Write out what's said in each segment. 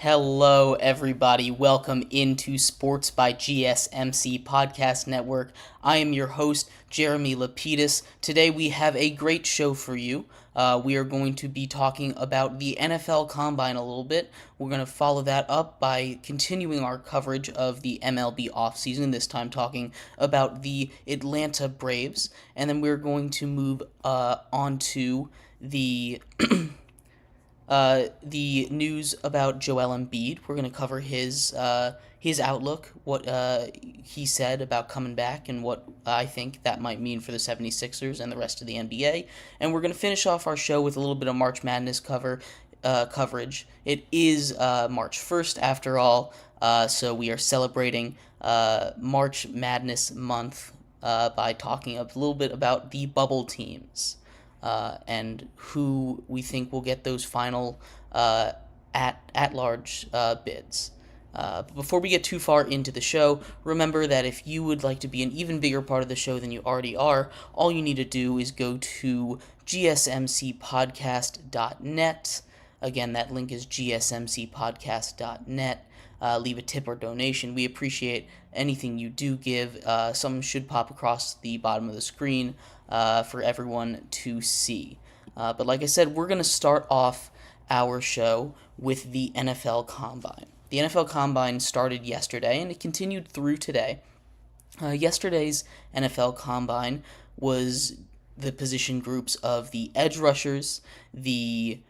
Hello, everybody. Welcome into Sports by GSMC Podcast Network. I am your host, Jeremy Lapidus. Today we have a great show for you. We are going to be talking about the NFL Combine a little bit. We're going to follow that up by continuing our coverage of the MLB offseason, this time talking about the Atlanta Braves. And then we're going to move on to the news about Joel Embiid. We're going to cover his outlook, what he said about coming back, and what I think that might mean for the 76ers and the rest of the NBA. And we're going to finish off our show with a little bit of March Madness coverage. It is March 1st, after all, so we are celebrating March Madness month by talking a little bit about the bubble teams. And who we think will get those final at-large bids. But before we get too far into the show, remember that if you would like to be an even bigger part of the show than you already are, all you need to do is go to gsmcpodcast.net. Again, that link is gsmcpodcast.net. Leave a tip or donation. We appreciate anything you do give. Some should pop across the bottom of the screen for everyone to see. But like I said, we're going to start off our show with the NFL Combine. The NFL Combine started yesterday, and it continued through today. Yesterday's NFL Combine was the position groups of the edge rushers, the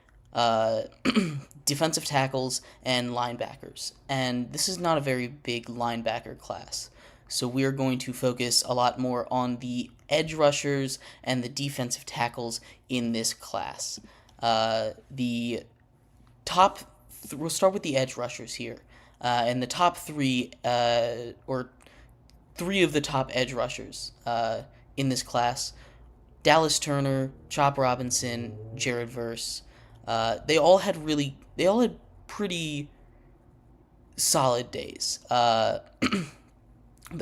defensive tackles, and linebackers. And this is not a very big linebacker class. So we are going to focus a lot more on the edge rushers and the defensive tackles in this class. We'll start with the edge rushers here. And the top three, or three of the top edge rushers in this class, Dallas Turner, Chop Robinson, Jared Verse, they all had pretty solid days.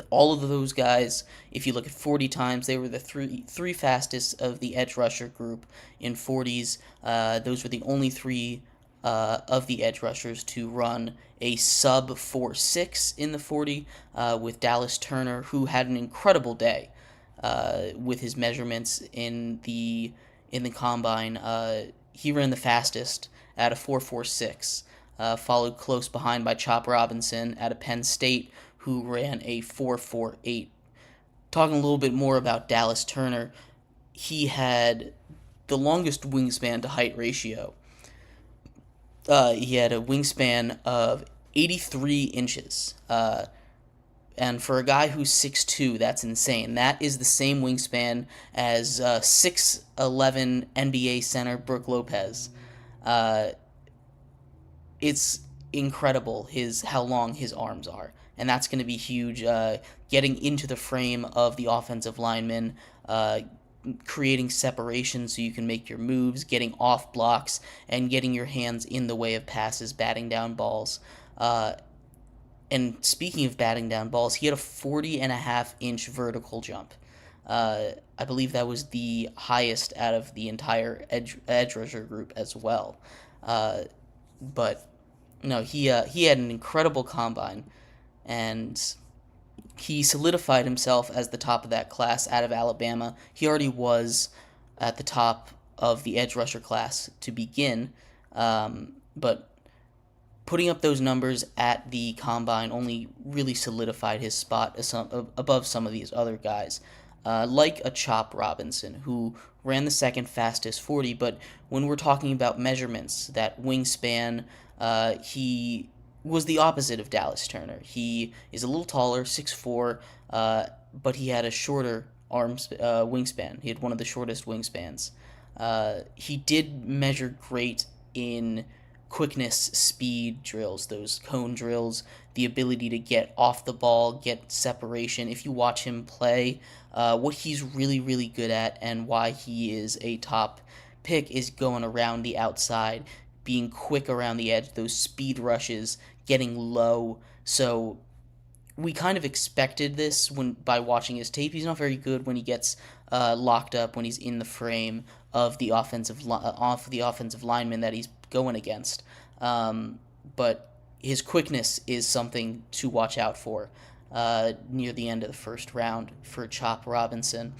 All of those guys, if you look at 40 times, they were the three fastest of the edge rusher group in 40s. Those were the only three of the edge rushers to run a sub 4.6 in the 40, with Dallas Turner, who had an incredible day with his measurements in the combine. He ran the fastest at a 4.46, followed close behind by Chop Robinson at a Penn State, who ran a 4.48. Talking a little bit more about Dallas Turner, he had the longest wingspan to height ratio. He had a wingspan of 83 inches. And for a guy who's 6'2", that's insane. That is the same wingspan as 6'11" NBA center Brook Lopez. It's incredible how long his arms are. And that's going to be huge, getting into the frame of the offensive lineman, creating separation so you can make your moves, getting off blocks, and getting your hands in the way of passes, batting down balls. And speaking of batting down balls, he had a 40.5-inch vertical jump. I believe that was the highest out of the entire edge rusher group as well. But no, he had an incredible combine, and he solidified himself as the top of that class out of Alabama. He already was at the top of the edge rusher class to begin, but putting up those numbers at the combine only really solidified his spot above some of these other guys, like a Chop Robinson, who ran the second fastest 40, but when we're talking about measurements, that wingspan, he was the opposite of Dallas Turner. He is a little taller, 6'4", but he had a shorter wingspan. He had one of the shortest wingspans. He did measure great in quickness, speed drills, those cone drills, the ability to get off the ball, get separation. If you watch him play, what he's really, really good at, and why he is a top pick, is going around the outside, being quick around the edge, those speed rushes, getting low. So we kind of expected this by watching his tape. He's not very good when he gets locked up, when he's in the frame of the offensive lineman that he's going against. But his quickness is something to watch out for near the end of the first round for Chop Robinson.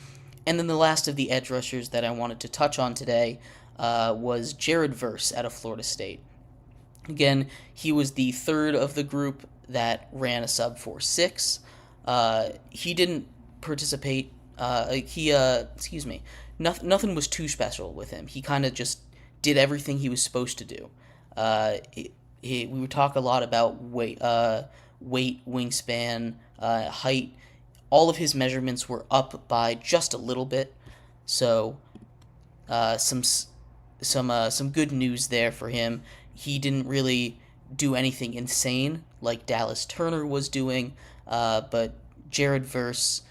And then the last of the edge rushers that I wanted to touch on today was Jared Verse out of Florida State. Again, he was the third of the group that ran a sub 4.6. He didn't participate. Nothing was too special with him. He kind of just did everything he was supposed to do. We would talk a lot about weight, wingspan, height. All of his measurements were up by just a little bit, so some good news there for him. He didn't really do anything insane like Dallas Turner was doing, but Jared Verse,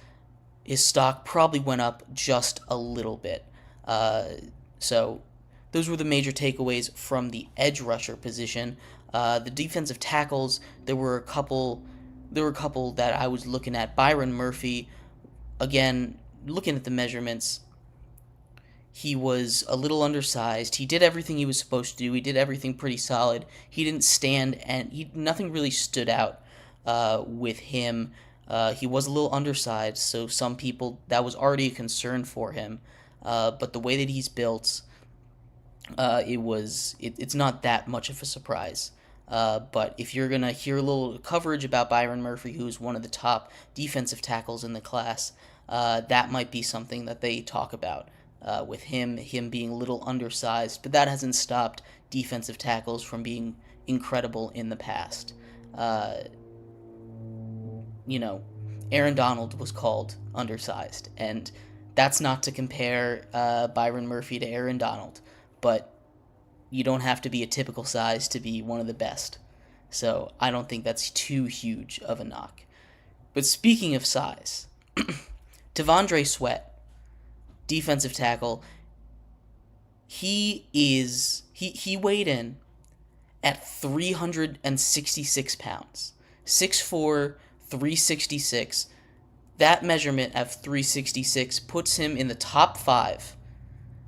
his stock probably went up just a little bit. So those were the major takeaways from the edge rusher position. The defensive tackles, there were a couple that I was looking at. Byron Murphy, again, looking at the measurements, he was a little undersized. He did everything he was supposed to do. He did everything pretty solid. He didn't stand, and nothing really stood out with him. He was a little undersized, so some people, that was already a concern for him. But the way that he's built, it's not that much of a surprise. But if you're going to hear a little coverage about Byron Murphy, who's one of the top defensive tackles in the class, that might be something that they talk about with him being a little undersized. But that hasn't stopped defensive tackles from being incredible in the past. Aaron Donald was called undersized, and that's not to compare Byron Murphy to Aaron Donald, but you don't have to be a typical size to be one of the best. So I don't think that's too huge of a knock. But speaking of size, T'Vondre Sweat, defensive tackle, he weighed in at 366 pounds. 6'4", 366. That measurement of 366 puts him in the top 5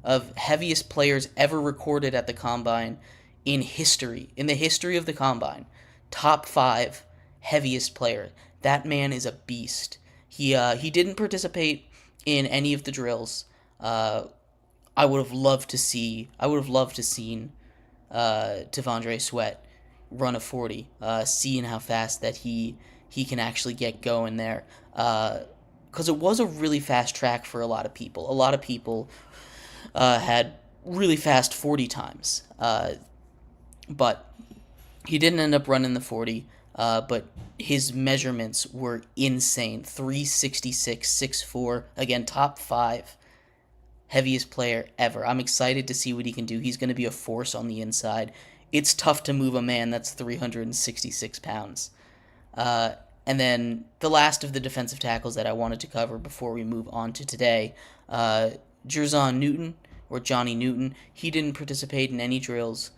of heaviest players ever recorded at the Combine in history. In the history of the Combine. Top 5 heaviest player. That man is a beast. He didn't participate in any of the drills. I would have loved to seen T'Vondre Sweat run a 40, seeing how fast that he can actually get going there. Because it was a really fast track for a lot of people. A lot of people had really fast 40 times. But he didn't end up running the 40. But his measurements were insane. 366, 6'4", again, top 5 heaviest player ever. I'm excited to see what he can do. He's going to be a force on the inside. It's tough to move a man that's 366 pounds. And then the last of the defensive tackles that I wanted to cover before we move on to today, Jerzon Newton, or Johnny Newton, he didn't participate in any drills.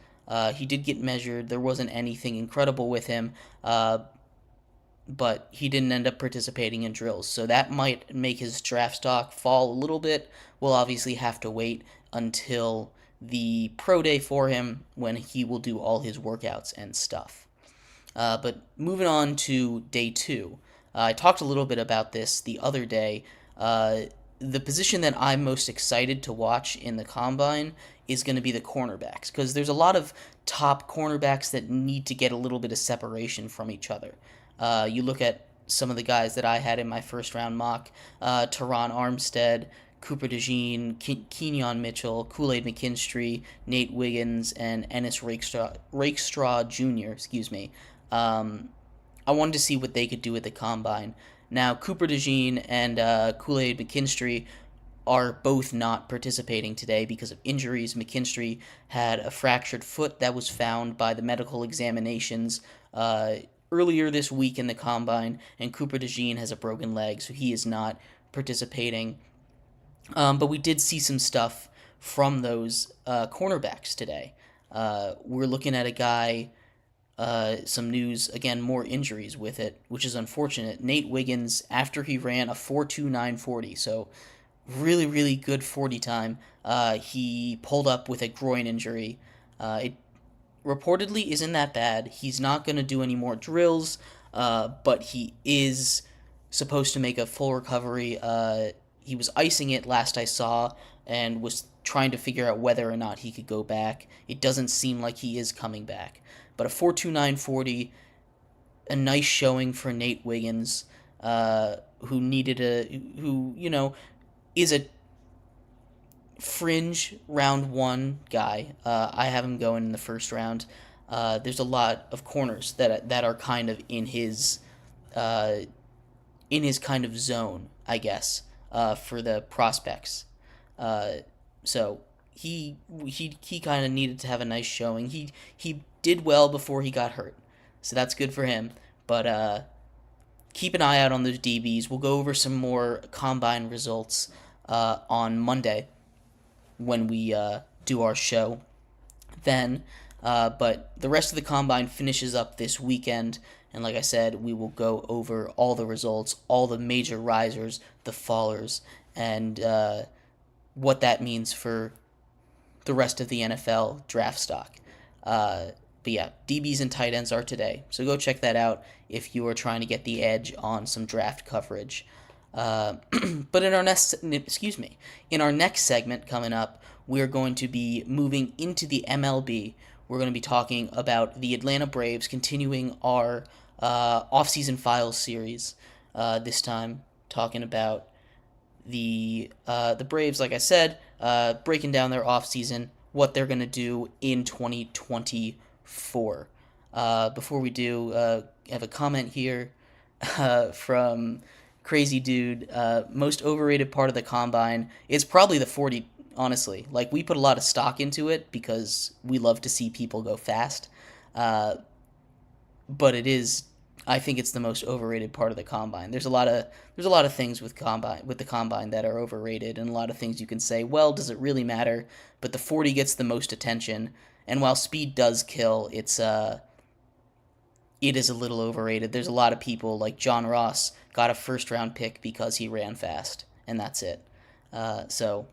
He did get measured. There wasn't anything incredible with him, but he didn't end up participating in drills. So that might make his draft stock fall a little bit. We'll obviously have to wait until the pro day for him when he will do all his workouts and stuff. But moving on to day 2, I talked a little bit about this the other day. The position that I'm most excited to watch in the Combine is going to be the cornerbacks, because there's a lot of top cornerbacks that need to get a little bit of separation from each other. You look at some of the guys that I had in my first round mock, Teron Armstead, Cooper DeJean, Kenyon Mitchell, Kool-Aid McKinstry, Nate Wiggins, and Ennis Rakestraw Jr., I wanted to see what they could do at the Combine. Now, Cooper DeJean and Kool-Aid McKinstry are both not participating today because of injuries. McKinstry had a fractured foot that was found by the medical examinations earlier this week in the Combine, and Cooper DeJean has a broken leg, so he is not participating. But we did see some stuff from those cornerbacks today. We're looking at a guy, some news, again, more injuries with it, which is unfortunate. Nate Wiggins, after he ran a 4.2940, so really, really good 40 time, he pulled up with a groin injury. It reportedly isn't that bad. He's not going to do any more drills, but he is supposed to make a full recovery. He was icing it last I saw and was trying to figure out whether or not he could go back. It doesn't seem like he is coming back. But a 4.2940, a nice showing for Nate Wiggins, who is a fringe round one guy. I have him going in the first round. There's a lot of corners that are kind of in his kind of zone, I guess, for the prospects. So he kind of needed to have a nice showing. He did well before he got hurt, so that's good for him. But keep an eye out on those DBs. We'll go over some more combine results on Monday when we do our show then. But the rest of the combine finishes up this weekend, and like I said, we will go over all the results, all the major risers, the fallers, and what that means for the rest of the NFL draft stock. But yeah, DBs and tight ends are today, so go check that out if you are trying to get the edge on some draft coverage. But in our next segment coming up, we're going to be moving into the MLB. We're going to be talking about the Atlanta Braves, continuing our offseason files series. This time, talking about the Braves, like I said, breaking down their offseason, what they're going to do in 2024. Before we do, I have a comment here from Crazy Dude. Most overrated part of the combine is probably the 40, honestly. Like, we put a lot of stock into it because we love to see people go fast. But I think it's the most overrated part of the combine. There's a lot of things with the combine that are overrated, and a lot of things you can say, well, does it really matter? But the 40 gets the most attention, and while speed does kill, it is a little overrated. There's a lot of people like John Ross got a first round pick because he ran fast, and that's it. So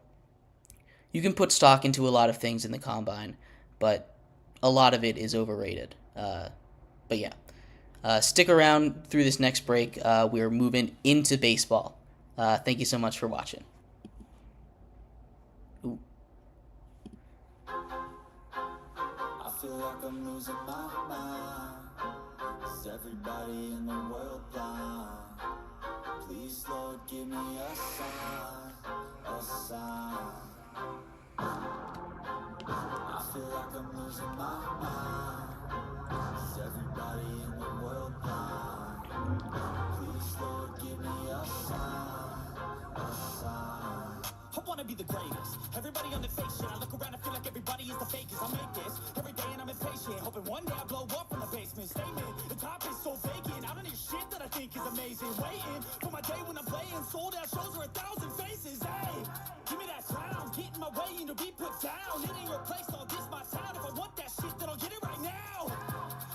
you can put stock into a lot of things in the combine, but a lot of it is overrated. But yeah. Stick around through this next break. We're moving into baseball. Thank you so much for watching. Ooh. I feel like I'm losing my mind. Is everybody in the world blind? Please, Lord, give me a sign, a sign. I feel like I'm losing my mind. Is everybody in the world blind? Please, Lord, give me a sign, a sign. I wanna be the greatest. Everybody on the fake shit. I look around and feel like everybody is the fakest. I make this every day and I'm impatient, hoping one day I blow up from the basement. Statement, the top is so vacant. I don't hear shit that I think is amazing. Waiting for my day when I'm playing. Sold out shows for 1,000 faces. Hey, give me that crown. Get in my way and to be put down. It ain't your place, all this my sound. If I want that shit, then I'll get it right now.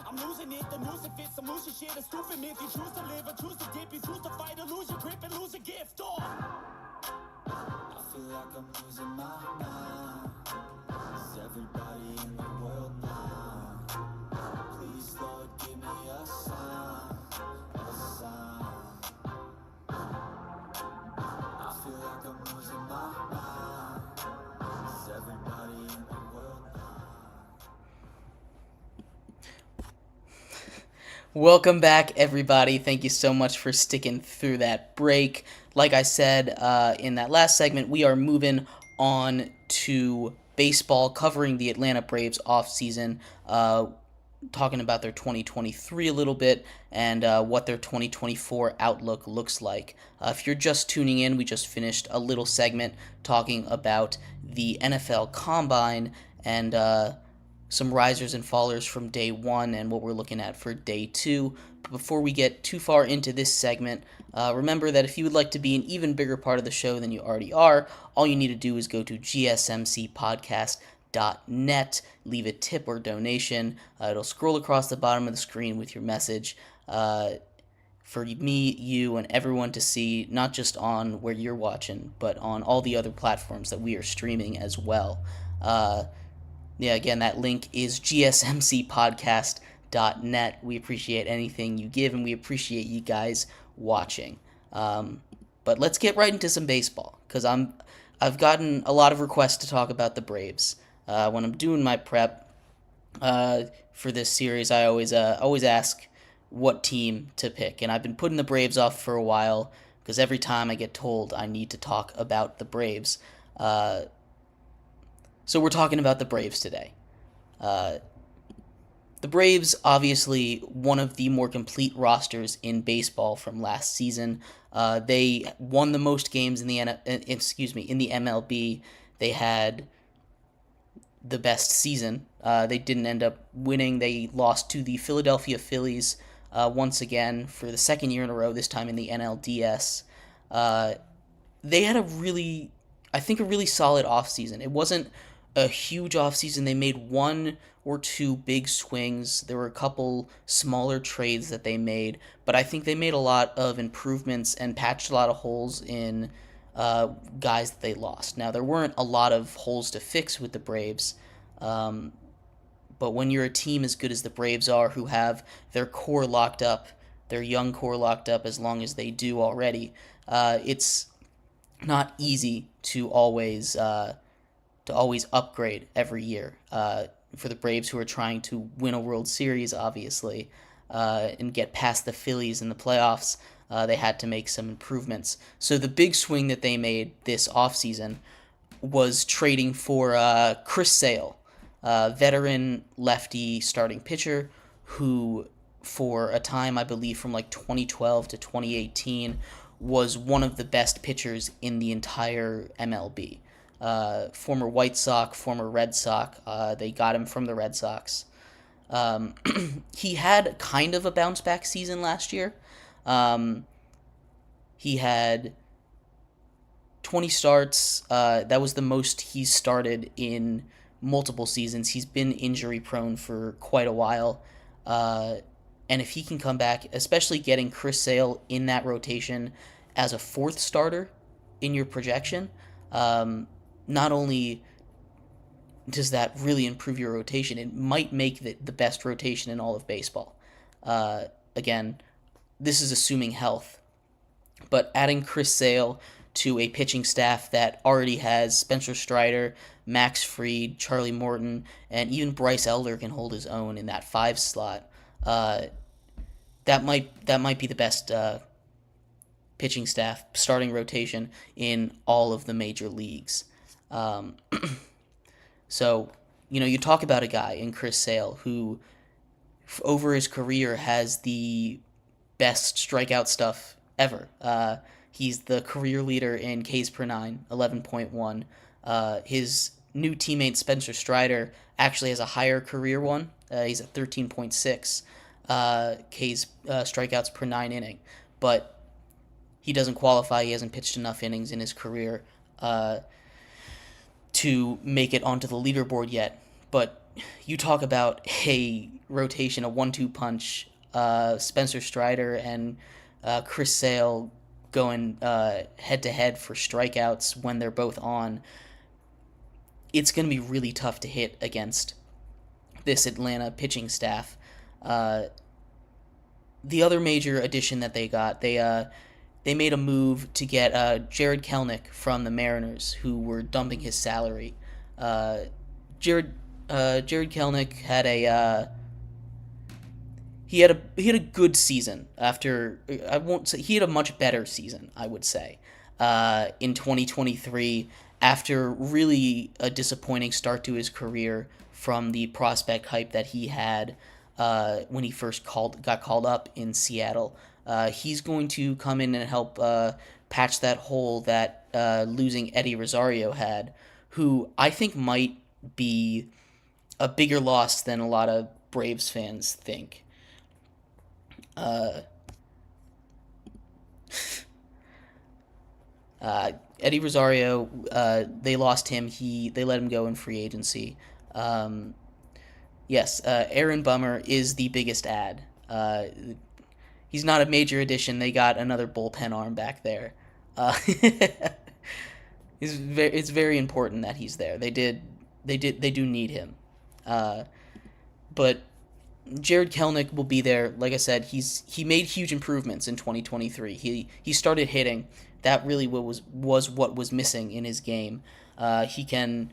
I'm losing it, the news it fits. I'm losing shit, a stupid myth. You choose to live or choose to dip. You choose to fight or lose your grip and lose a gift. Oh, I feel like I'm losing my mind. Is everybody in the world blind? Please, Lord, give me a sign, a sign. I feel like I'm losing my mind. Is everybody in the world blind? Welcome back, everybody. Thank you so much for sticking through that break. Like I said in that last segment, we are moving on to baseball, covering the Atlanta Braves offseason, talking about their 2023 a little bit, and what their 2024 outlook looks like. If you're just tuning in, we just finished a little segment talking about the NFL Combine and some risers and fallers from day one and what we're looking at for day two. But before we get too far into this segment, remember that if you would like to be an even bigger part of the show than you already are, all you need to do is go to gsmcpodcast.net, leave a tip or donation. It'll scroll across the bottom of the screen with your message for me, you, and everyone to see, not just on where you're watching, but on all the other platforms that we are streaming as well. Yeah, again, that link is gsmcpodcast.net. We appreciate anything you give, and we appreciate you guys watching. Um, but let's get right into some baseball, because I've gotten a lot of requests to talk about the Braves. When I'm doing my prep for this series, I always ask what team to pick, and I've been putting the Braves off for a while because every time I get told I need to talk about the Braves. So we're talking about the Braves today. Uh, the Braves, obviously, one of the more complete rosters in baseball from last season. They won the most games in the in the MLB. They had the best season. They didn't end up winning. They lost to the Philadelphia Phillies once again for the second year in a row. This time in the NLDS. They had I think, a really solid offseason. It wasn't a huge offseason. They made one or two big swings. There were a couple smaller trades that they made, but I think they made a lot of improvements and patched a lot of holes in guys that they lost. Now, there weren't a lot of holes to fix with the Braves, um, but when you're a team as good as the Braves are, who have their core locked up, their young core locked up as long as they do already, it's not easy to always upgrade every year. For the Braves, who are trying to win a World Series, obviously, and get past the Phillies in the playoffs, they had to make some improvements. So the big swing that they made this offseason was trading for Chris Sale, veteran lefty starting pitcher who, for a time, I believe from like 2012 to 2018, was one of the best pitchers in the entire MLB. Former White Sox, former Red Sox. They got him from the Red Sox. He had kind of a bounce back season last year. He had 20 starts. That was the most he's started in multiple seasons. He's been injury prone for quite a while. And if he can come back, especially getting Chris Sale in that rotation as a fourth starter in your projection, not only does that really improve your rotation, it might make the best rotation in all of baseball. Again, this is assuming health, but adding Chris Sale to a pitching staff that already has Spencer Strider, Max Fried, Charlie Morton, and even Bryce Elder can hold his own in that five slot. That might be the best pitching staff starting rotation in all of the major leagues. So, you talk about a guy in Chris Sale who, over his career, has the best strikeout stuff ever. He's the career leader in Ks per nine, 11.1. His new teammate Spencer Strider actually has a higher career one. He's at 13.6 Ks strikeouts per nine inning, but he doesn't qualify. He hasn't pitched enough innings in his career to make it onto the leaderboard yet. But you talk about a rotation, a 1-2 punch, Spencer Strider and Chris Sale going head to head for strikeouts when they're both on. It's going to be really tough to hit against this Atlanta pitching staff. The other major addition that they got, they made a move to get Jared Kelenic from the Mariners, who were dumping his salary. Jared Kelenic had he had a good season after. I won't say he had a much better season, I would say, in 2023, after really a disappointing start to his career from the prospect hype that he had when he first got called up in Seattle. He's going to come in and help patch that hole that losing Eddie Rosario had, who I think might be a bigger loss than a lot of Braves fans think. Eddie Rosario, they lost him. They let him go in free agency. Yes, Aaron Bummer is the biggest add. He's not a major addition. They got another bullpen arm back there. It's very important that he's there. They do need him. But Jared Kelnick will be there. Like I said, he made huge improvements in 2023. He started hitting. That really was what was missing in his game. He can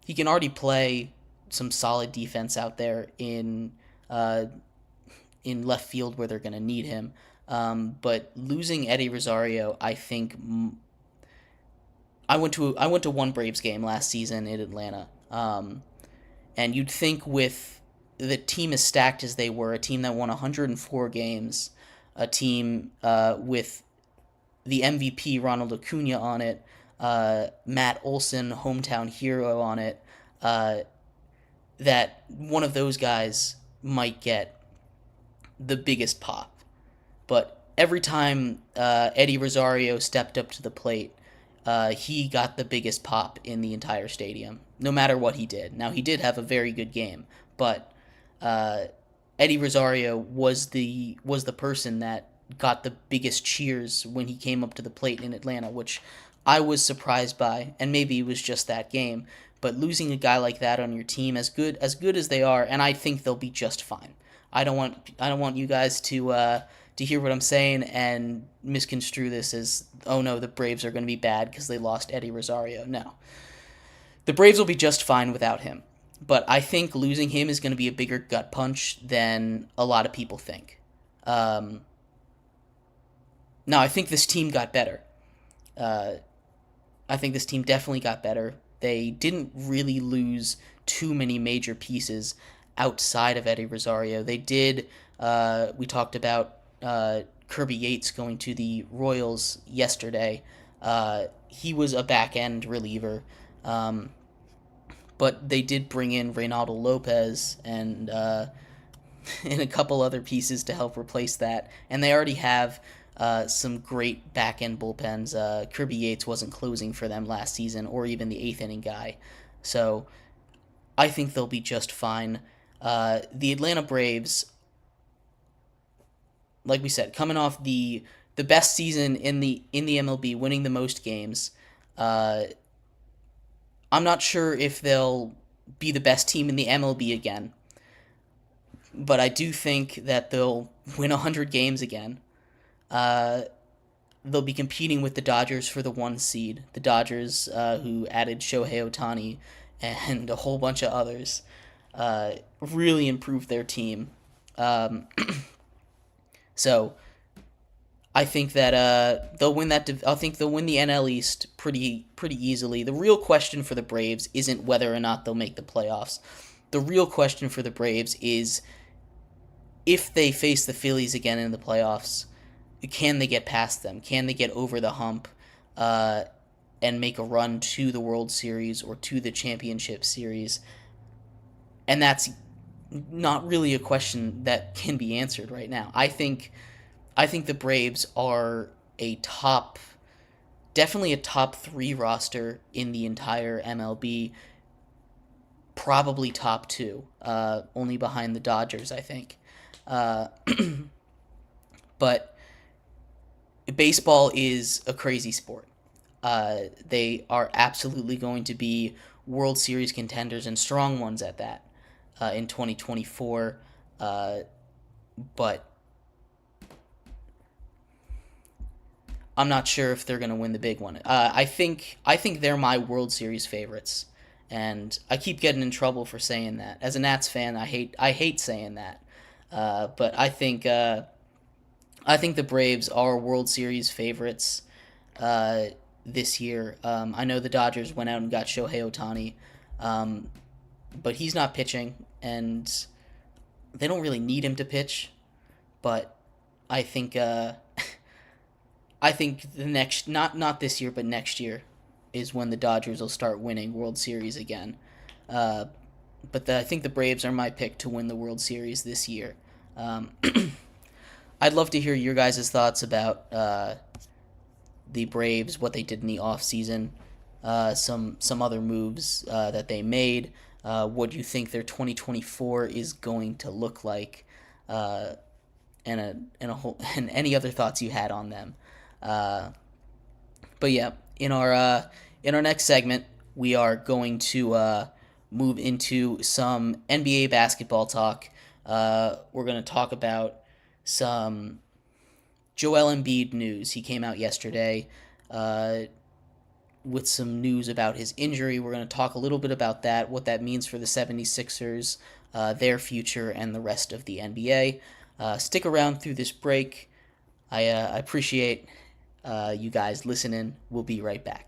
already play some solid defense out there in left field where they're going to need him. But losing Eddie Rosario, I think I went to one Braves game last season in Atlanta, and you'd think with the team as stacked as they were, a team that won 104 games, a team with the MVP Ronald Acuna on it, Matt Olson, hometown hero on it, that one of those guys might get the biggest pop. But every time Eddie Rosario stepped up to the plate, he got the biggest pop in the entire stadium, no matter what he did. Now, he did have a very good game, but Eddie Rosario was the person that got the biggest cheers when he came up to the plate in Atlanta, which I was surprised by, and maybe it was just that game. But losing a guy like that on your team, as good as they are, and I think they'll be just fine. I don't want you guys to hear what I'm saying and misconstrue this as, oh no, the Braves are going to be bad because they lost Eddie Rosario. No. The Braves will be just fine without him. But I think losing him is going to be a bigger gut punch than a lot of people think. Now, I think this team got better. I think this team definitely got better. They didn't really lose too many major pieces outside of Eddie Rosario. They did, we talked about Kirby Yates going to the Royals yesterday. He was a back-end reliever. But they did bring in Reynaldo Lopez and and a couple other pieces to help replace that. And they already have some great back-end bullpens. Kirby Yates wasn't closing for them last season, or even the eighth-inning guy. So I think they'll be just fine. The Atlanta Braves, like we said, coming off the best season in the MLB, winning the most games. I'm not sure if they'll be the best team in the MLB again, but I do think that they'll win 100 games again. They'll be competing with the Dodgers for the 1 seed. The Dodgers, who added Shohei Ohtani and a whole bunch of others, really improved their team. So I think that they'll win that. I think they'll win the NL East pretty easily. The real question for the Braves isn't whether or not they'll make the playoffs. The real question for the Braves is if they face the Phillies again in the playoffs, can they get past them? Can they get over the hump and make a run to the World Series or to the Championship Series? And that's not really a question that can be answered right now. I think the Braves are definitely a top 3 roster in the entire MLB, probably top 2, only behind the Dodgers, I think. But baseball is a crazy sport. They are absolutely going to be World Series contenders, and strong ones at that, in 2024. But I'm not sure if they're going to win the big one. I think they're my World Series favorites, and I keep getting in trouble for saying that. As a Nats fan, I hate saying that. But I think the Braves are World Series favorites this year. I know the Dodgers went out and got Shohei Ohtani, but he's not pitching, and they don't really need him to pitch. But I think the next, not this year, but next year, is when the Dodgers will start winning World Series again. But I think the Braves are my pick to win the World Series this year. I'd love to hear your guys' thoughts about the Braves, what they did in the offseason, some other moves that they made, what you think their 2024 is going to look like, and any other thoughts you had on them. But yeah, in our next segment, we are going to move into some NBA basketball talk. We're going to talk about some Joel Embiid news. He came out yesterday with some news about his injury. We're going to talk a little bit about that, what that means for the 76ers, their future, and the rest of the NBA. Stick around through this break. I appreciate you guys listening. We'll be right back.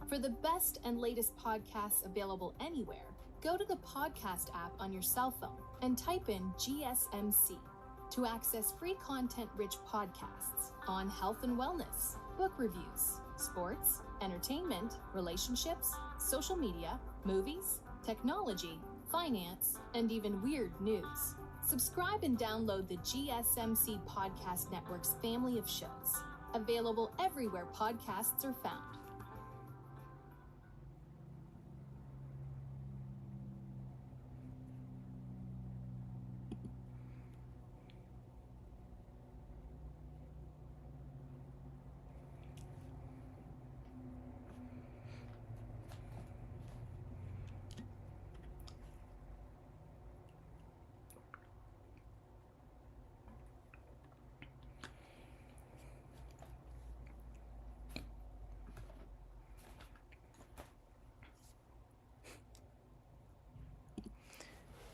For the best and latest podcasts available anywhere, go to the podcast app on your cell phone and type in GSMC to access free content-rich podcasts on health and wellness, book reviews, sports, entertainment, relationships, social media, movies, technology, finance, and even weird news. Subscribe and download the GSMC Podcast Network's family of shows, available everywhere podcasts are found.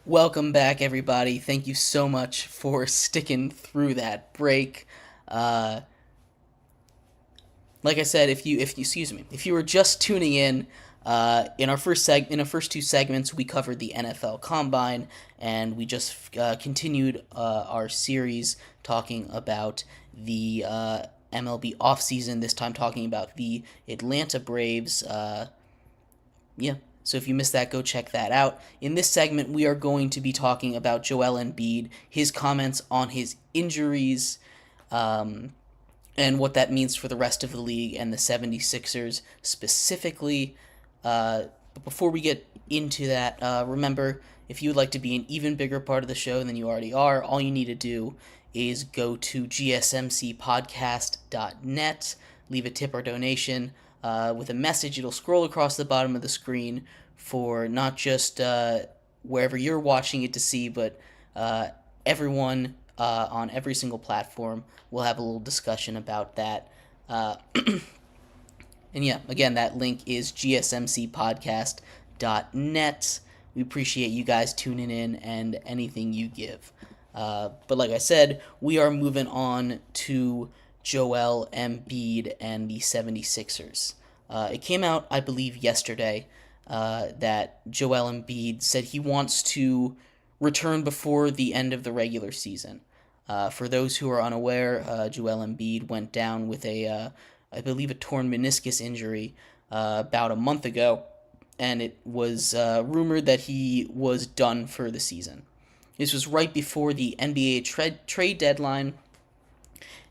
Welcome back, everybody. Thank you so much for sticking through that break. Like I said, if you were just tuning in our first two segments, we covered the NFL Combine, and we just continued our series talking about the MLB offseason. This time, talking about the Atlanta Braves. So if you missed that, go check that out. In this segment, we are going to be talking about Joel Embiid, his comments on his injuries, and what that means for the rest of the league and the 76ers specifically. But before we get into that, remember, if you would like to be an even bigger part of the show than you already are, all you need to do is go to gsmcpodcast.net, leave a tip or donation. With a message. It'll scroll across the bottom of the screen for not just wherever you're watching it to see, but everyone on every single platform will have a little discussion about that. And yeah, again, that link is gsmcpodcast.net. We appreciate you guys tuning in and anything you give. But like I said, we are moving on to Joel Embiid and the 76ers. It came out, I believe, yesterday that Joel Embiid said he wants to return before the end of the regular season. For those who are unaware, Joel Embiid went down with I believe, a torn meniscus injury about a month ago, and it was rumored that he was done for the season. This was right before the NBA trade deadline.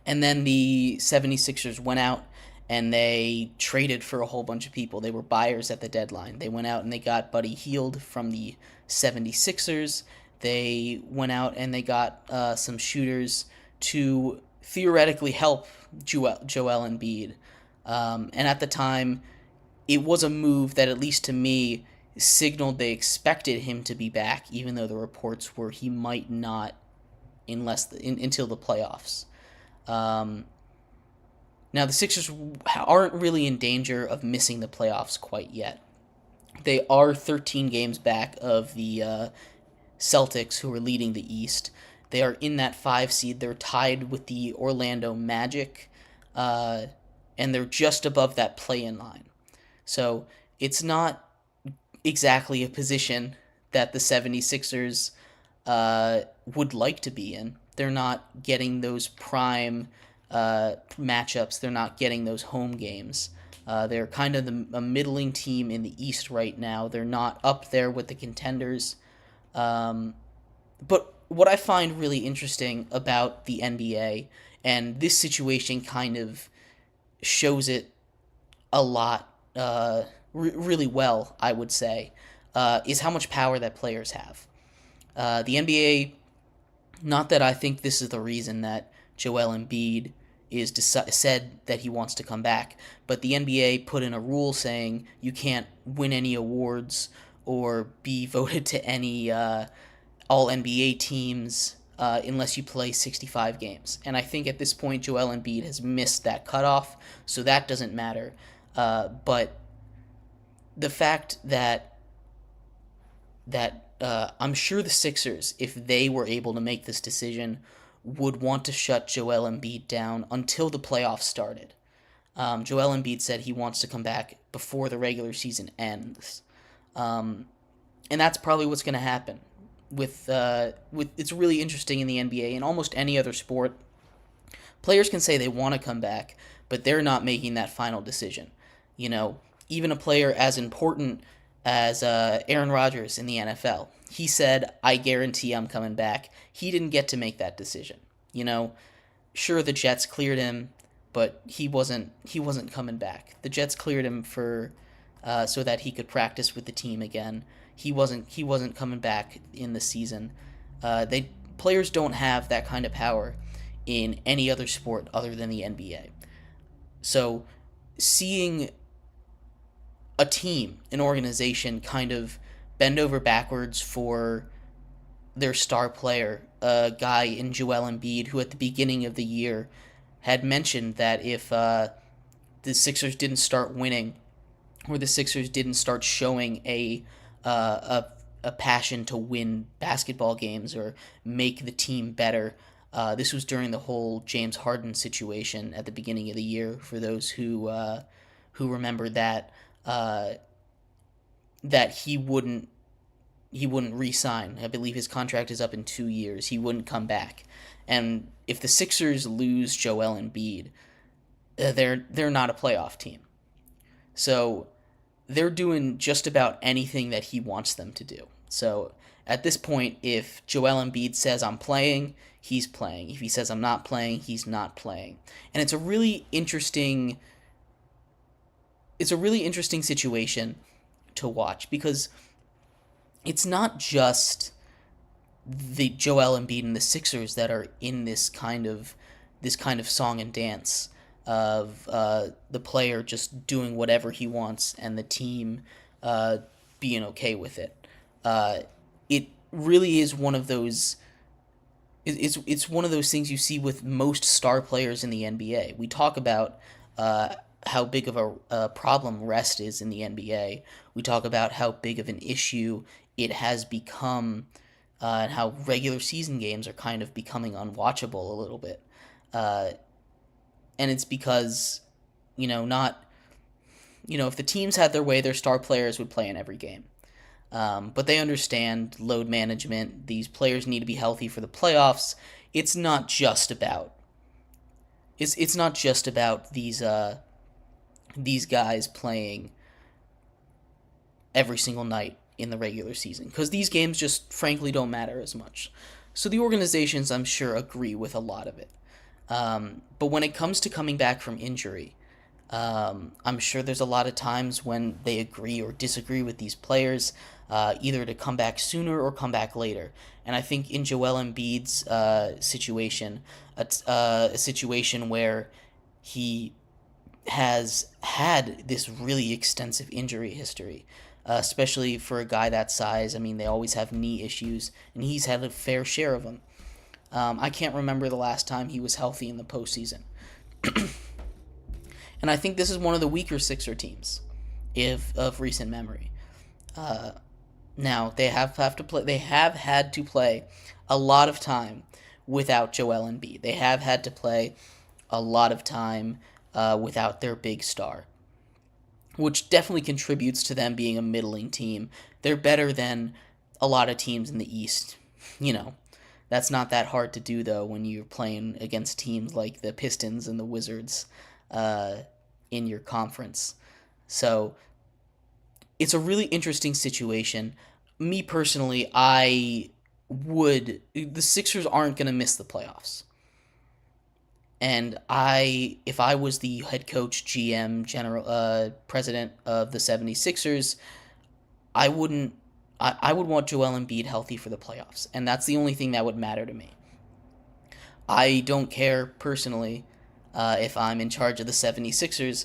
And then the 76ers went out and they traded for a whole bunch of people. They were buyers at the deadline. They went out and they got Buddy Hield from the 76ers. They went out and they got some shooters to theoretically help Joel Embiid. And at the time, it was a move that, at least to me, signaled they expected him to be back, even though the reports were he might not until the playoffs. Now, the Sixers aren't really in danger of missing the playoffs quite yet. They are 13 games back of the Celtics, who are leading the East. They are in that 5 seed. They're tied with the Orlando Magic, and they're just above that play-in line. So it's not exactly a position that the 76ers would like to be in. They're not getting those prime matchups. They're not getting those home games. They're kind of a middling team in the East right now. They're not up there with the contenders. But what I find really interesting about the NBA, and this situation kind of shows it a lot, really well, I would say, is how much power that players have. The NBA, not that I think this is the reason that Joel Embiid said that he wants to come back, but the NBA put in a rule saying you can't win any awards or be voted to any All NBA teams unless you play 65 games. And I think at this point Joel Embiid has missed that cutoff, so that doesn't matter. But the fact that I'm sure the Sixers, if they were able to make this decision, would want to shut Joel Embiid down until the playoffs started. Joel Embiid said he wants to come back before the regular season ends. And that's probably what's going to happen. With it's really interesting in the NBA and almost any other sport. Players can say they want to come back, but they're not making that final decision. Even a player as important as Aaron Rodgers in the NFL, he said, "I guarantee I'm coming back." He didn't get to make that decision. Sure, the Jets cleared him, but he wasn't coming back. The Jets cleared him for so that he could practice with the team again. He wasn't coming back in the season. Players don't have that kind of power in any other sport other than the NBA. So seeing a team, an organization, kind of bend over backwards for their star player, a guy in Joel Embiid, who at the beginning of the year had mentioned that if the Sixers didn't start winning, or the Sixers didn't start showing a passion to win basketball games or make the team better. This was during the whole James Harden situation at the beginning of the year. For those who remember that he wouldn't re-sign. I believe his contract is up in 2 years. He wouldn't come back. And if the Sixers lose Joel Embiid, they're not a playoff team. So they're doing just about anything that he wants them to do. So at this point, if Joel Embiid says I'm playing, he's playing. If he says I'm not playing, he's not playing. And it's a really interesting situation to watch, because it's not just the Joel Embiid and the Sixers that are in this kind of song and dance of the player just doing whatever he wants and the team being okay with it. It really is one of those. It's one of those things you see with most star players in the NBA. We talk about how big of a problem rest is in the NBA. We talk about how big of an issue it has become, and how regular season games are kind of becoming unwatchable a little bit. And it's because, if the teams had their way, their star players would play in every game. But they understand load management. These players need to be healthy for the playoffs. It's not just about these guys playing every single night in the regular season, because these games just frankly don't matter as much. So the organizations, I'm sure, agree with a lot of it. But when it comes to coming back from injury, I'm sure there's a lot of times when they agree or disagree with these players, either to come back sooner or come back later. And I think in Joel Embiid's situation, a situation where he has had this really extensive injury history, especially for a guy that size. I mean, they always have knee issues, and he's had a fair share of them. I can't remember the last time he was healthy in the postseason. And I think this is one of the weaker Sixer teams of recent memory. Now, they have had to play a lot of time without Joel Embiid. They have had to play a lot of time without their big star, which definitely contributes to them being a middling team. They're better than a lot of teams in the East. That's not that hard to do, though, when you're playing against teams like the Pistons and the Wizards in your conference. So it's a really interesting situation. Me personally, the Sixers aren't going to miss the playoffs. And if I was the head coach, GM, president of the 76ers, I wouldn't I would want Joel Embiid healthy for the playoffs, and that's the only thing that would matter to me. I don't care personally if I'm in charge of the 76ers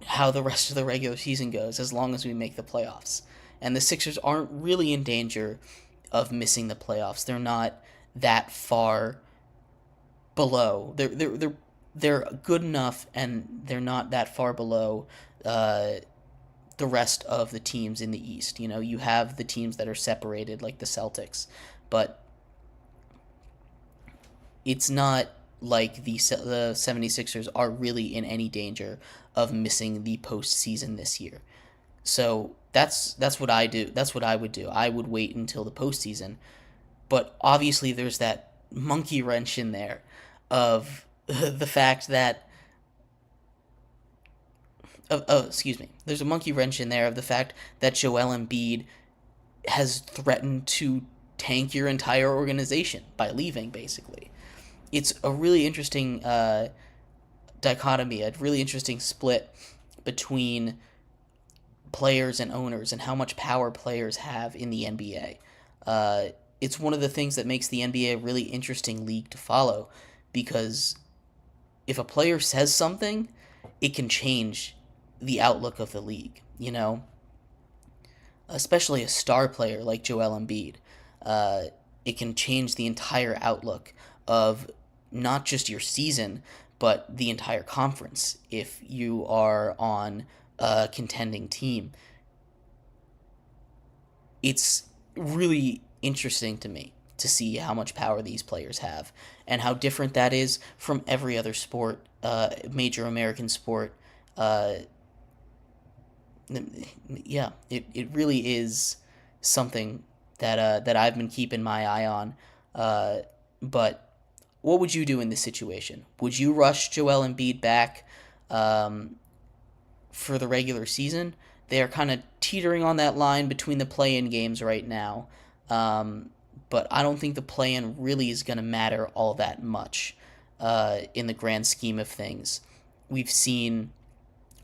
how the rest of the regular season goes as long as we make the playoffs. And the Sixers aren't really in danger of missing the playoffs. They're not that far below. They're good enough, and they're not that far below the rest of the teams in the East. You know, you have the teams that are separated, like the Celtics, but it's not like the 76ers are really in any danger of missing the postseason this year. So that's what I do. That's what I would do. I would wait until the postseason. But obviously, there's that monkey wrench in there of the fact that excuse me. There's a monkey wrench in there of the fact that Joel Embiid has threatened to tank your entire organization by leaving, basically. It's a really interesting dichotomy, a really interesting split between players and owners and how much power players have in the NBA. It's one of the things that makes the NBA a really interesting league to follow, because if a player says something, it can change the outlook of the league, you know? Especially a star player like Joel Embiid. It can change the entire outlook of not just your season, but the entire conference if you are on a contending team. It's really interesting to me to see how much power these players have and how different that is from every other sport, major American sport. Yeah, it really is something that I've been keeping my eye on. But what would you do in this situation? Would you rush Joel Embiid back for the regular season? They are kind of teetering on that line between the play-in games right now. But I don't think the play-in really is going to matter all that much in the grand scheme of things. We've seen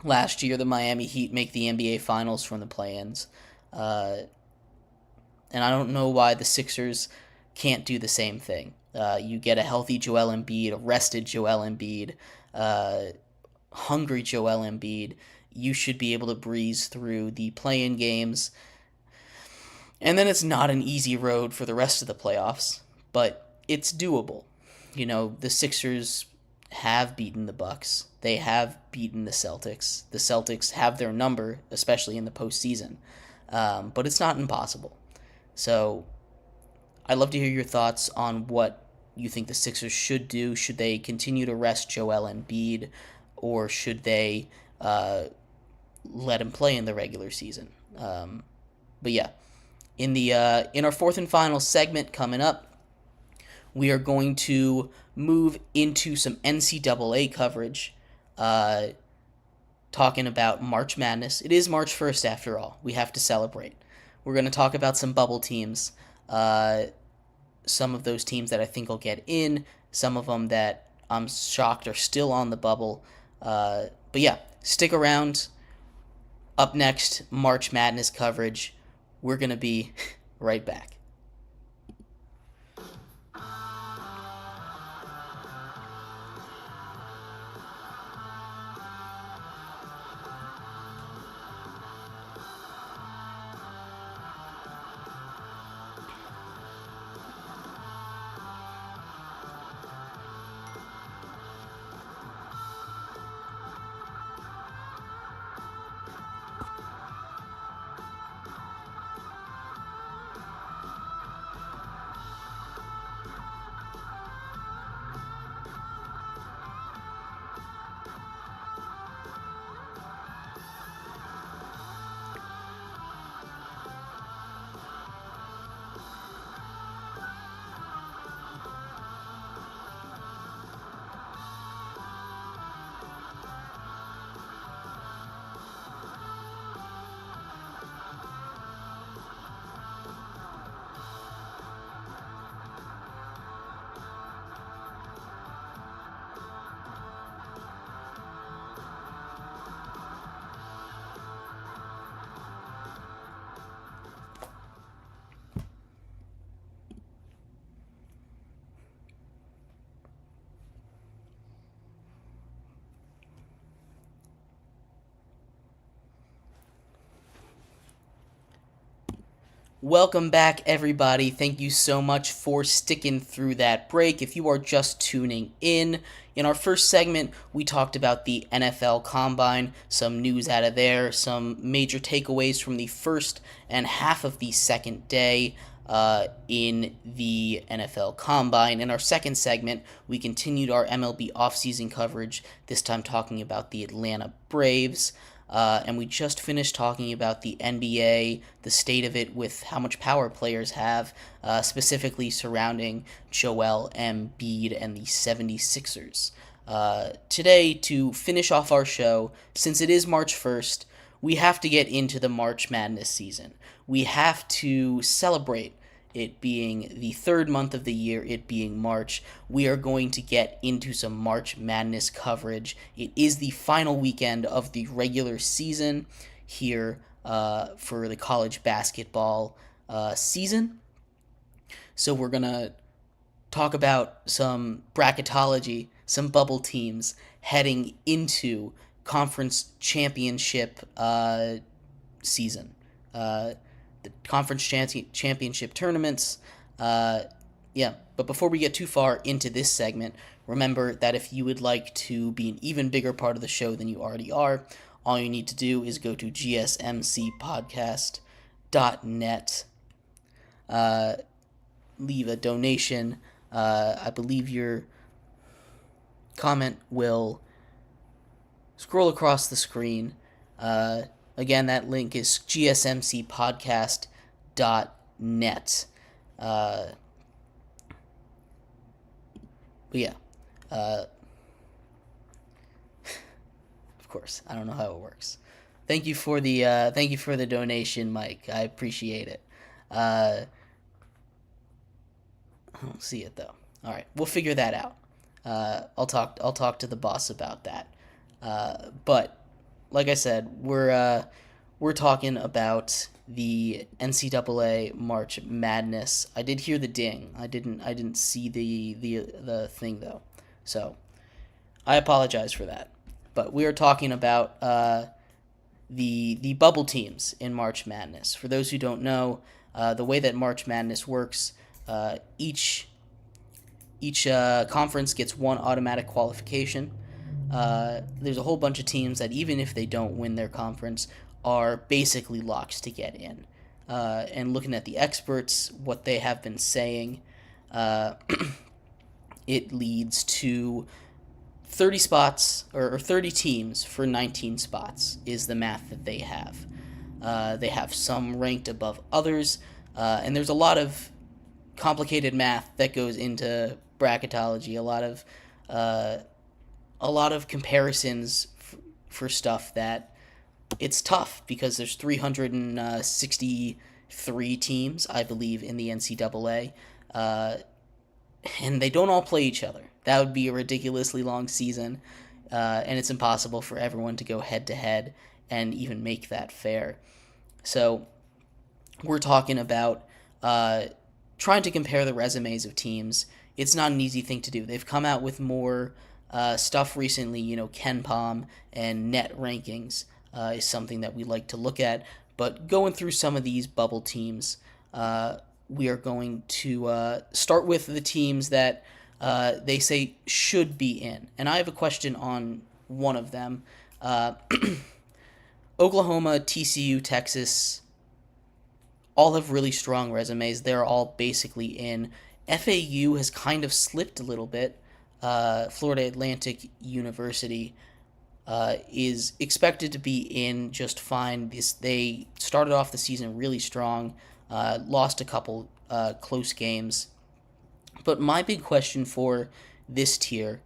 last year the Miami Heat make the NBA Finals from the play-ins. And I don't know why the Sixers can't do the same thing. You get a healthy Joel Embiid, a rested Joel Embiid, hungry Joel Embiid. You should be able to breeze through the play-in games. And then it's not an easy road for the rest of the playoffs, but it's doable. You know, the Sixers have beaten the Bucks. They have beaten the Celtics. The Celtics have their number, especially in the postseason. But it's not impossible. So I'd love to hear your thoughts on what you think the Sixers should do. Should they continue to rest Joel Embiid, or should they let him play in the regular season? But yeah, in our fourth and final segment coming up, we are going to move into some NCAA coverage, talking about March Madness. It is March 1st after all. We have to celebrate. We're going to talk about some bubble teams, some of those teams that I think will get in, some of them that I'm shocked are still on the bubble. But yeah, stick around. Up next, March Madness coverage. We're going to be right back. Welcome back, everybody. Thank you so much for sticking through that break. If you are just tuning in our first segment, we talked about the NFL Combine, some news out of there, some major takeaways from the first and half of the second day in the NFL Combine. In our second segment, we continued our MLB offseason coverage, this time talking about the Atlanta Braves. And we just finished talking about the NBA, the state of it with how much power players have, specifically surrounding Joel Embiid and the 76ers. Today, to finish off our show, since it is March 1st, we have to get into the March Madness season. We have to celebrate it being the third month of the year, it being March. We are going to get into some March Madness coverage. It is the final weekend of the regular season here for the college basketball season. So we're going to talk about some bracketology, some bubble teams heading into conference championship season. The conference championship tournaments. But before we get too far into this segment, remember that if you would like to be an even bigger part of the show than you already are, all you need to do is go to GSMCpodcast.net, leave a donation. I believe your comment will scroll across the screen. Again, that link is gsmcpodcast.net. Of course, I don't know how it works. Thank you for the donation, Mike. I appreciate it. I don't see it though. All right, we'll figure that out. I'll talk to the boss about that. But like I said, we're talking about the NCAA March Madness. I did hear the ding. I didn't see the thing though. So I apologize for that. But we are talking about the bubble teams in March Madness. For those who don't know, the way that March Madness works, each conference gets one automatic qualification. There's a whole bunch of teams that even if they don't win their conference are basically locks to get in. And looking at the experts, what they have been saying, it leads to 30 spots or 30 teams for 19 spots is the math that they have. They have some ranked above others, and there's a lot of complicated math that goes into bracketology, a lot of comparisons for stuff that it's tough because there's 363 teams, I believe, in the NCAA, and they don't all play each other. That would be a ridiculously long season, and it's impossible for everyone to go head-to-head and even make that fair. So we're talking about trying to compare the resumes of teams. It's not an easy thing to do. They've come out with more stuff recently, KenPom and net rankings is something that we like to look at. But going through some of these bubble teams, we are going to start with the teams that they say should be in. And I have a question on one of them. Oklahoma, TCU, Texas, all have really strong resumes. They're all basically in. FAU has kind of slipped a little bit. Florida Atlantic University is expected to be in just fine. They started off the season really strong, lost a couple close games. But my big question for this tier,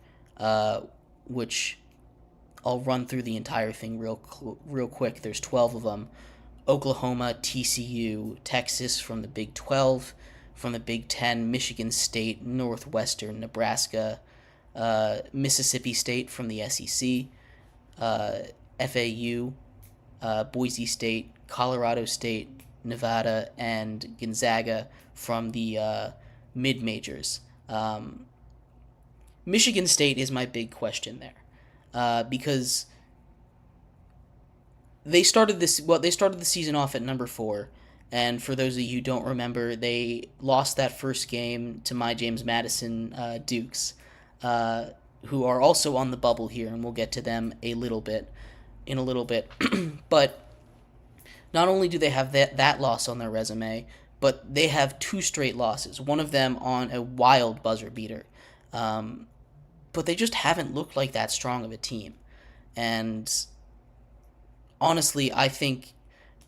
which I'll run through the entire thing real quick. There's 12 of them. Oklahoma, TCU, Texas from the Big 12, from the Big 10, Michigan State, Northwestern, Nebraska, Mississippi State from the SEC, FAU, Boise State, Colorado State, Nevada, and Gonzaga from the mid-majors. Michigan State is my big question there, because they started the season off at number 4, And for those of you who don't remember, they lost that first game to my James Madison Dukes, who are also on the bubble here, and we'll get to them in a little bit. But not only do they have that loss on their resume, but they have two straight losses. One of them on a wild buzzer beater. But they just haven't looked like that strong of a team. And honestly, I think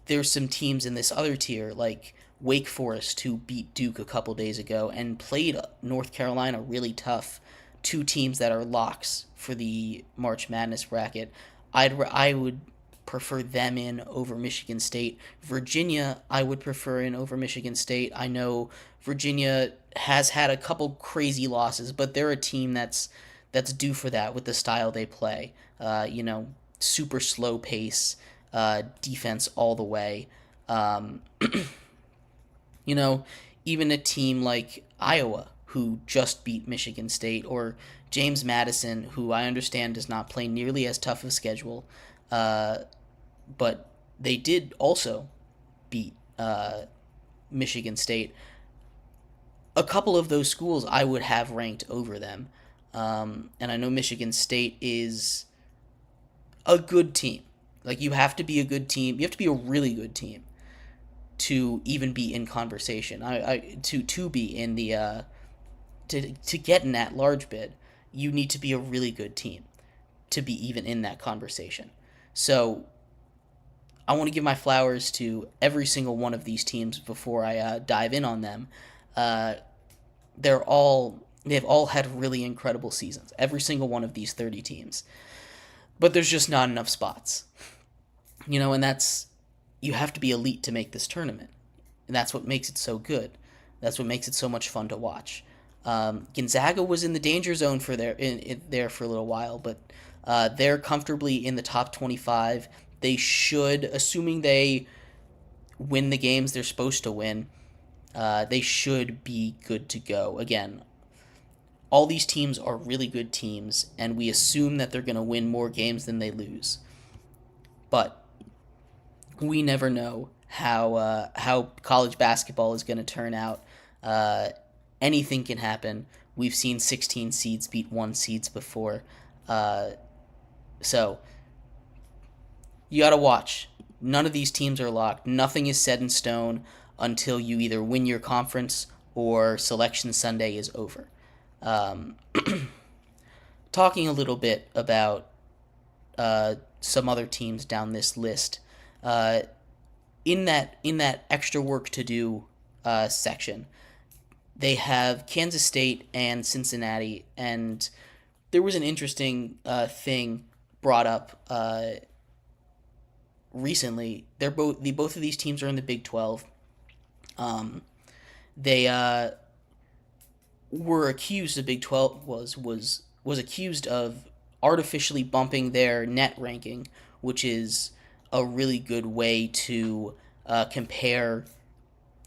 there's some teams in this other tier, like Wake Forest, who beat Duke a couple days ago and played North Carolina really tough. Two teams that are locks for the March Madness bracket. I would prefer them in over Michigan State. Virginia, I would prefer in over Michigan State. I know Virginia has had a couple crazy losses, but they're a team that's due for that with the style they play. Super slow pace, defense all the way. Um, Even a team like Iowa, who just beat Michigan State, or James Madison, who I understand does not play nearly as tough of a schedule, but they did also beat Michigan State. A couple of those schools I would have ranked over them. And I know Michigan State is a good team. Like, you have to be a good team. You have to be a really good team to even be in conversation. To be in the to get in that large bid, you need to be a really good team to be even in that conversation. So I want to give my flowers to every single one of these teams before I dive in on them. They've all had really incredible seasons. Every single one of these 30 teams. But there's just not enough spots. And that's, you have to be elite to make this tournament. And that's what makes it so good. That's what makes it so much fun to watch. Gonzaga was in the danger zone for there for a little while, but they're comfortably in the top 25. They should, assuming they win the games they're supposed to win, they should be good to go. Again, all these teams are really good teams, and we assume that they're going to win more games than they lose. But we never know how college basketball is going to turn out. Anything can happen. We've seen 16 seeds beat 1 seeds before. So you got to watch. None of these teams are locked. Nothing is set in stone until you either win your conference or Selection Sunday is over. Talking a little bit about some other teams down this list. In that extra work to do section, they have Kansas State and Cincinnati, and there was an interesting thing brought up recently. Both of these teams are in the Big 12. They were accused. The Big 12 was accused of artificially bumping their net ranking, which is a really good way to compare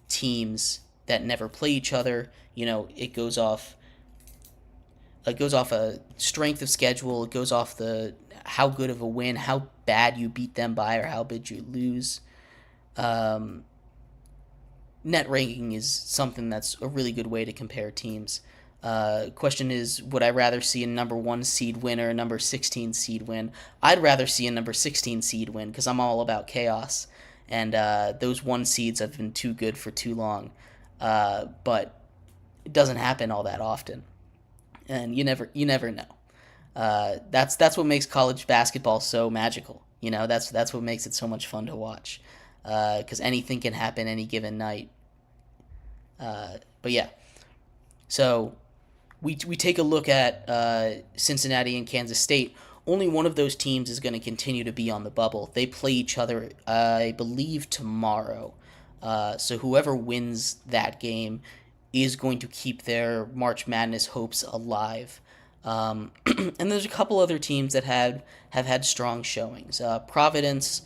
teams that never play each other. It goes off a strength of schedule. It goes off the how good of a win, how bad you beat them by, or how bad you lose. Net ranking is something that's a really good way to compare teams. Question is, would I rather see a number 1 seed win or a number 16 seed win? I'd rather see a number 16 seed win because I'm all about chaos. And those 1 seeds have been too good for too long. But it doesn't happen all that often. And you never know. That's what makes college basketball so magical. That's what makes it so much fun to watch. Because anything can happen any given night. But yeah. So we take a look at Cincinnati and Kansas State. Only one of those teams is going to continue to be on the bubble. They play each other, I believe, tomorrow. So whoever wins that game is going to keep their March Madness hopes alive. And there's a couple other teams that have had strong showings. Providence,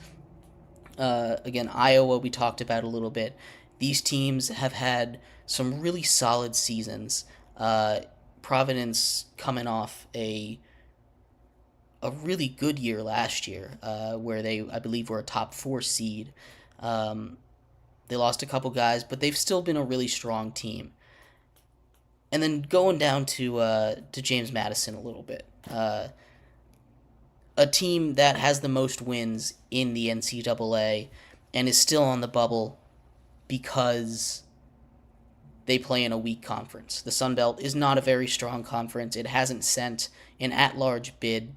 again, Iowa we talked about a little bit. These teams have had some really solid seasons. Providence coming off a really good year last year, where they, I believe, were a top 4 seed. They lost a couple guys, but they've still been a really strong team. And then going down to James Madison a little bit. A team that has the most wins in the NCAA and is still on the bubble because they play in a weak conference. The Sun Belt is not a very strong conference. It hasn't sent an at-large bid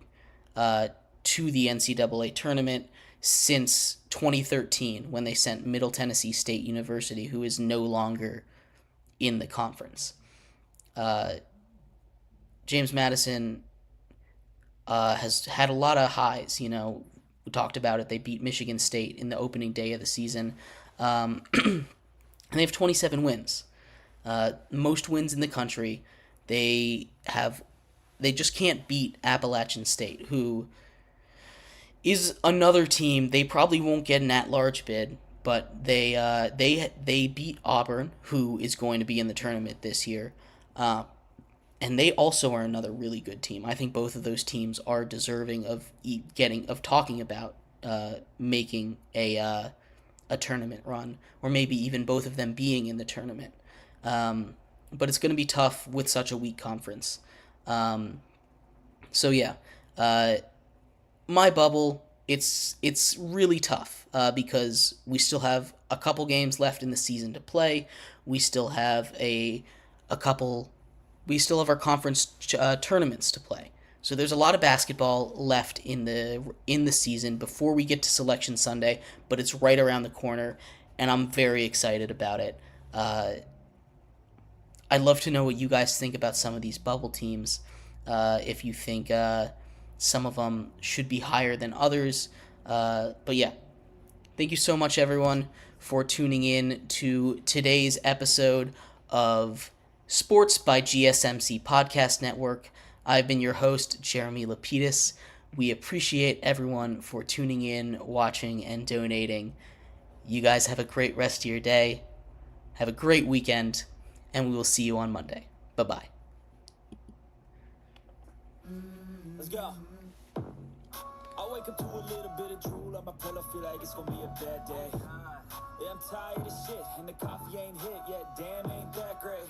to the NCAA tournament since 2013, when they sent Middle Tennessee State University, who is no longer in the conference. James Madison has had a lot of highs. We talked about it. They beat Michigan State in the opening day of the season. And they have 27 wins. Most wins in the country. They just can't beat Appalachian State, who is another team. They probably won't get an at-large bid, but they beat Auburn, who is going to be in the tournament this year. And they also are another really good team. I think both of those teams are deserving of talking about making a tournament run, or maybe even both of them being in the tournament. But it's going to be tough with such a weak conference. My bubble, it's really tough because we still have a couple games left in the season to play. We still have we still have our conference tournaments to play. So there's a lot of basketball left in the season before we get to Selection Sunday, but it's right around the corner, and I'm very excited about it. I'd love to know what you guys think about some of these bubble teams. If you think some of them should be higher than others. But yeah, thank you so much, everyone, for tuning in to today's episode of Sports by GSMC Podcast Network. I've been your host, Jeremy Lapidus. We appreciate everyone for tuning in, watching, and donating. You guys have a great rest of your day. Have a great weekend, and we will see you on Monday. Bye-bye. Let's go. I wake up to a little bit of drool on my pillow, feel like it's gonna be a bad day. Yeah, I'm tired of shit, and the coffee ain't hit yet, damn, ain't that great.